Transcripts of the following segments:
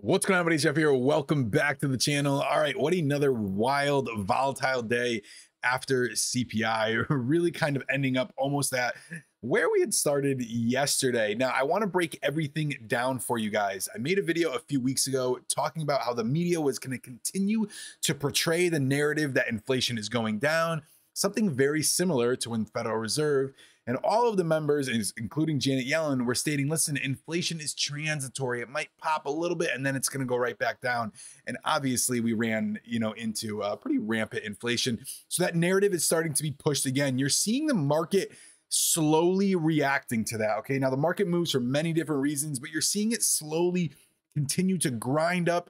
What's going on, everybody? Jeff here. Welcome back to the channel. All right, what another wild, volatile day after CPI, really kind of ending up almost at where we had started yesterday. Now, I want to break everything down for you guys. I made a video a few weeks ago talking about how the media was going to continue to portray the narrative that inflation is going down, something very similar to when the Federal Reserve and all of the members, including Janet Yellen, were stating, listen, inflation is transitory. It might pop a little bit and then it's going to go right back down. And obviously we ran, into pretty rampant inflation. So that narrative is starting to be pushed again. You're seeing the market slowly reacting to that. Okay. Now the market moves for many different reasons, but you're seeing it slowly continue to grind up.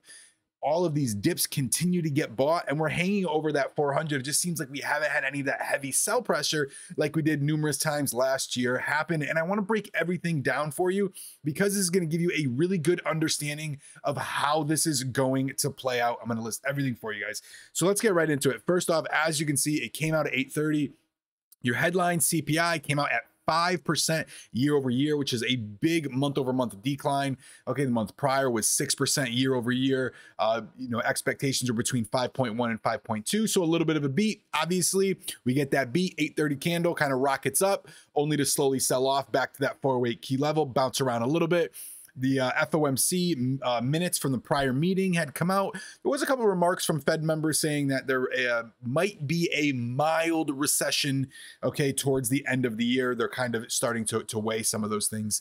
All of these dips continue to get bought and we're hanging over that 400. It just seems like we haven't had any of that heavy sell pressure like we did numerous times last year happen. And I want to break everything down for you because this is going to give you a really good understanding of how this is going to play out. I'm going to list everything for you guys. So let's get right into it. First off, as you can see, it came out at 8:30. Your headline CPI came out at 5% year over year, which is a big month over month decline. Okay, the month prior was 6% year over year. Expectations are between 5.1 and 5.2, so a little bit of a beat. Obviously, we get that beat, 8:30 candle kind of rockets up, only to slowly sell off back to that 408 key level, bounce around a little bit. The FOMC minutes from the prior meeting had come out. There was a couple of remarks from Fed members saying that there might be a mild recession, okay, towards the end of the year. They're kind of starting to weigh some of those things,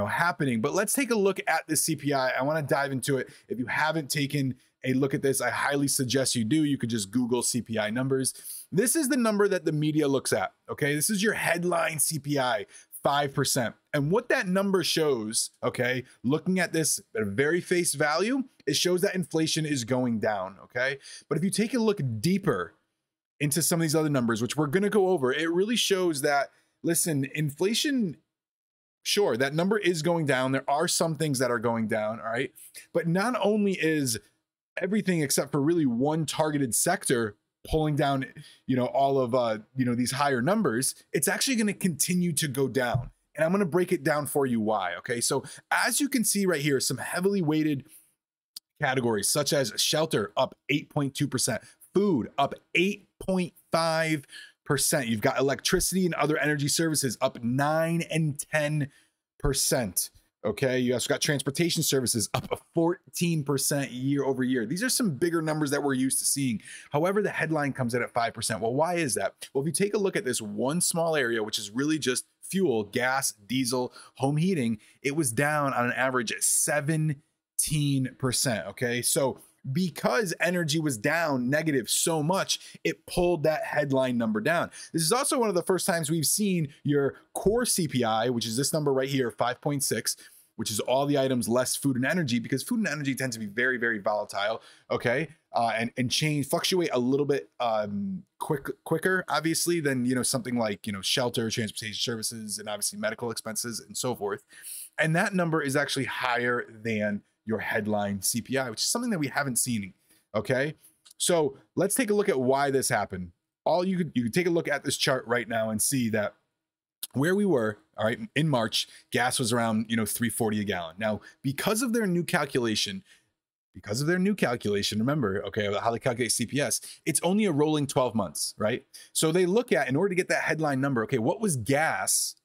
happening. But let's take a look at the CPI. I want to dive into it. If you haven't taken a look at this, I highly suggest you do. You could just Google CPI numbers. This is the number that the media looks at, okay? This is your headline CPI. 5%. And what that number shows, okay, looking at this at a very face value, it shows that inflation is going down, okay? But if you take a look deeper into some of these other numbers, which we're going to go over, it really shows that, listen, inflation, sure, that number is going down. There are some things that are going down, all right? But not only is everything except for really one targeted sector pulling down, all of, these higher numbers, it's actually going to continue to go down. And I'm going to break it down for you why. Okay. So as you can see right here, some heavily weighted categories such as shelter up 8.2%, food up 8.5%. You've got electricity and other energy services up 9 and 10%. Okay, you also got transportation services up 14% year over year. These are some bigger numbers that we're used to seeing. However, the headline comes in at 5%. Well, why is that? Well, if you take a look at this one small area, which is really just fuel, gas, diesel, home heating, it was down on an average at 17%. Okay, so because energy was down negative so much, it pulled that headline number down. This is also one of the first times we've seen your core CPI, which is this number right here, 5.6, which is all the items less food and energy, because food and energy tend to be very, very volatile, okay, and fluctuate a little bit quicker, obviously, than something like shelter, transportation services, and obviously medical expenses and so forth. And that number is actually higher than your headline CPI, which is something that we haven't seen. Okay, so let's take a look at why this happened. You could take a look at this chart right now and see that where we were, all right, in March, gas was around $3.40 a gallon. Now, because of their new calculation, remember, okay, how they calculate CPS, it's only a rolling 12 months, right? So they look at, in order to get that headline number, okay, what was gas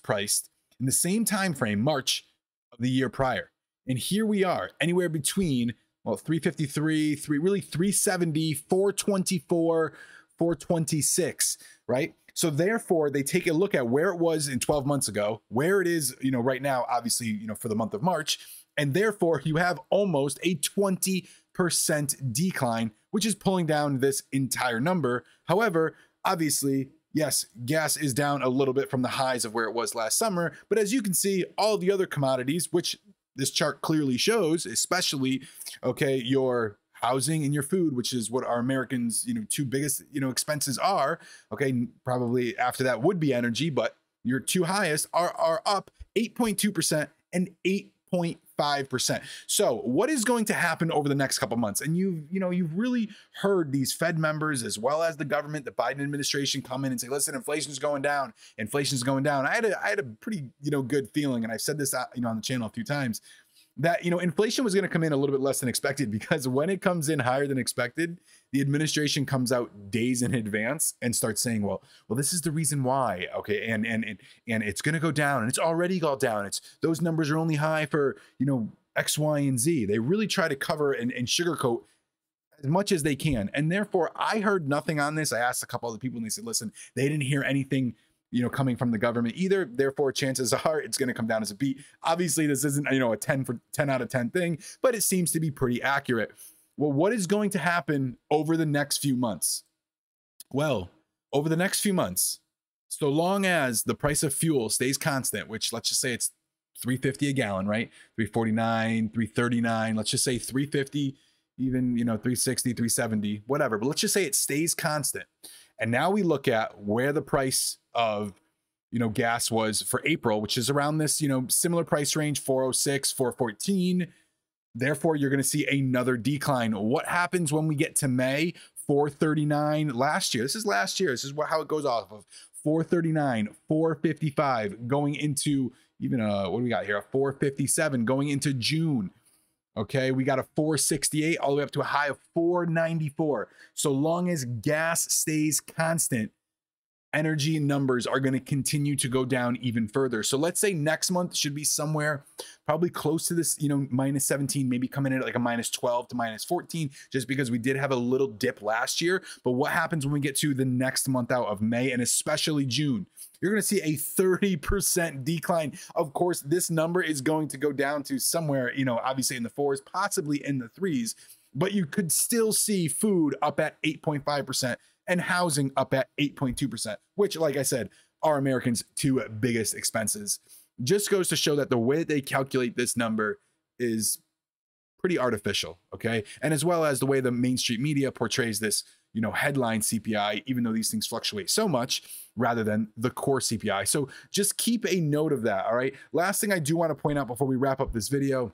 priced in the same time frame, March of the year prior? And here we are, anywhere between, well, 353, really 370, 424, 426, right? So therefore, they take a look at where it was in 12 months ago, where it is, right now, obviously, for the month of March, and therefore you have almost a 20% decline, which is pulling down this entire number. However, obviously, yes, gas is down a little bit from the highs of where it was last summer, but as you can see, all the other commodities, which this chart clearly shows, especially, okay, your housing and your food, which is what our Americans, two biggest, expenses are. Okay, probably after that would be energy, but your two highest are up 8.2% and 8.5%. So what is going to happen over the next couple months? And you've really heard these Fed members, as well as the government, the Biden administration, come in and say, listen, inflation's going down. Inflation's going down. I had a pretty, good feeling. And I've said this, on the channel a few times. that, inflation was going to come in a little bit less than expected, because when it comes in higher than expected, the administration comes out days in advance and starts saying, well, this is the reason why. Okay. And it's going to go down, and it's already gone down. It's those numbers are only high for, X, Y, and Z. They really try to cover and sugarcoat as much as they can. And therefore I heard nothing on this. I asked a couple other people and they said, listen, they didn't hear anything coming from the government either. Therefore, chances are it's going to come down as a beat. Obviously, this isn't, a 10 out of 10 thing, but it seems to be pretty accurate. Well, what is going to happen over the next few months? Well, over the next few months, so long as the price of fuel stays constant, which let's just say it's $3.50 a gallon, right? $3.49, $3.39, let's just say $3.50, even, $3.60, $3.70, whatever. But let's just say it stays constant. And now we look at where the price of, gas was for April, which is around this, similar price range, 406, 414. Therefore, you're going to see another decline. What happens when we get to May? 439 last year. This is last year. This is how it goes off of 439, 455, going into even what do we got here? A 457 going into June. Okay, we got a 468 all the way up to a high of 494. So long as gas stays constant, energy numbers are going to continue to go down even further. So let's say next month should be somewhere probably close to this, minus 17, maybe coming in at like a minus 12 to minus 14, just because we did have a little dip last year. But what happens when we get to the next month out of May and especially June? You're going to see a 30% decline. Of course, this number is going to go down to somewhere, obviously in the 4s, possibly in the 3s, but you could still see food up at 8.5%. and housing up at 8.2%, which, like I said, are Americans' two biggest expenses. Just goes to show that the way that they calculate this number is pretty artificial, okay? And as well as the way the mainstream media portrays this, headline CPI, even though these things fluctuate so much, rather than the core CPI. So just keep a note of that, all right? Last thing I do want to point out before we wrap up this video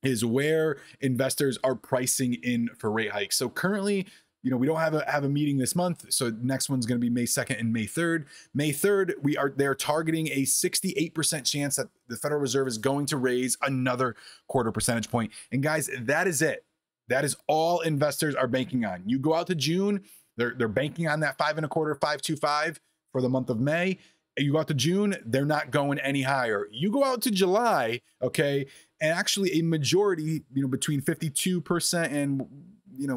is where investors are pricing in for rate hikes. So currently, we don't have a meeting this month. So next one's going to be May 2nd and May 3rd. May 3rd, they're targeting a 68% chance that the Federal Reserve is going to raise another quarter percentage point. And guys, that is it. That is all investors are banking on. You go out to June, they're banking on that 5.25, 5.25 for the month of May. You go out to June, they're not going any higher. You go out to July, okay, and actually a majority, between 52% and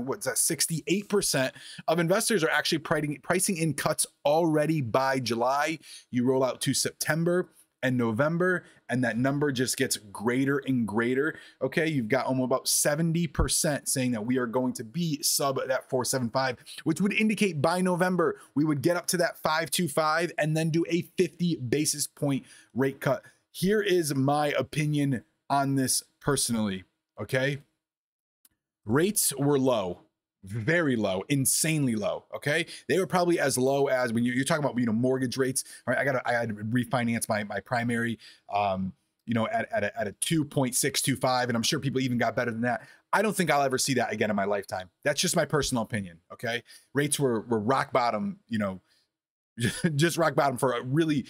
what's that, 68% of investors are actually pricing in cuts already by July. You roll out to September and November, and that number just gets greater and greater. Okay, you've got almost about 70% saying that we are going to be sub that 475, which would indicate by November we would get up to that 525 and then do a 50 basis point rate cut. Here is my opinion on this personally, okay? Rates were low, very low, insanely low. Okay, they were probably as low as when you're talking about mortgage rates. All right, I had to refinance my primary, at a 2.625, and I'm sure people even got better than that. I don't think I'll ever see that again in my lifetime. That's just my personal opinion. Okay, rates were rock bottom. Just rock bottom for a really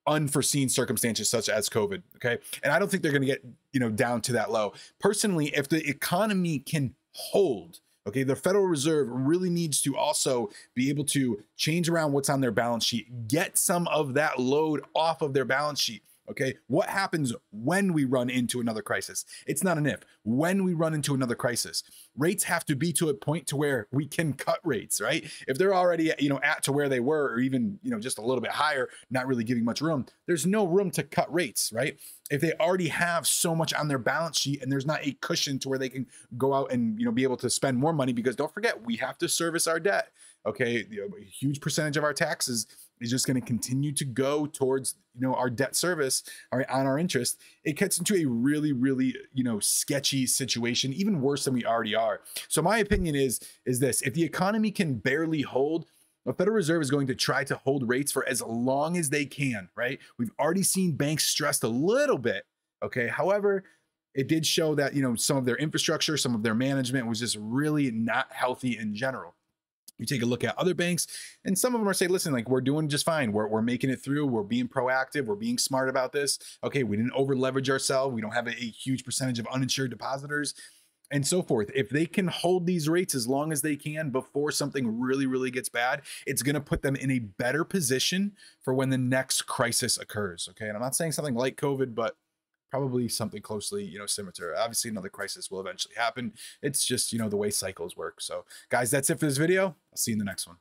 unforeseen circumstances such as COVID. Okay. And I don't think they're going to get, down to that low. Personally, if the economy can hold, okay, the Federal Reserve really needs to also be able to change around what's on their balance sheet, get some of that load off of their balance sheet. Okay, what happens when we run into another crisis? It's not an if. When we run into another crisis, rates have to be to a point to where we can cut rates, right? If they're already, at to where they were, or even, just a little bit higher, not really giving much room, there's no room to cut rates, right? If they already have so much on their balance sheet and there's not a cushion to where they can go out and, be able to spend more money, because don't forget, we have to service our debt. Okay, a huge percentage of our taxes is just going to continue to go towards, our debt service, all right, on our interest. It gets into a really, really, sketchy situation, even worse than we already are. So my opinion is this: if the economy can barely hold, the Federal Reserve is going to try to hold rates for as long as they can, right? We've already seen banks stressed a little bit, okay? However, it did show that, some of their infrastructure, some of their management was just really not healthy in general. You take a look at other banks, and some of them are saying, listen, like, we're doing just fine. We're making it through. We're being proactive. We're being smart about this. Okay, we didn't over leverage ourselves. We don't have a huge percentage of uninsured depositors and so forth. If they can hold these rates as long as they can before something really, really gets bad, it's going to put them in a better position for when the next crisis occurs. Okay, and I'm not saying something like COVID, but probably something closely, similar to it. Obviously another crisis will eventually happen. It's just, the way cycles work. So guys, that's it for this video. I'll see you in the next one.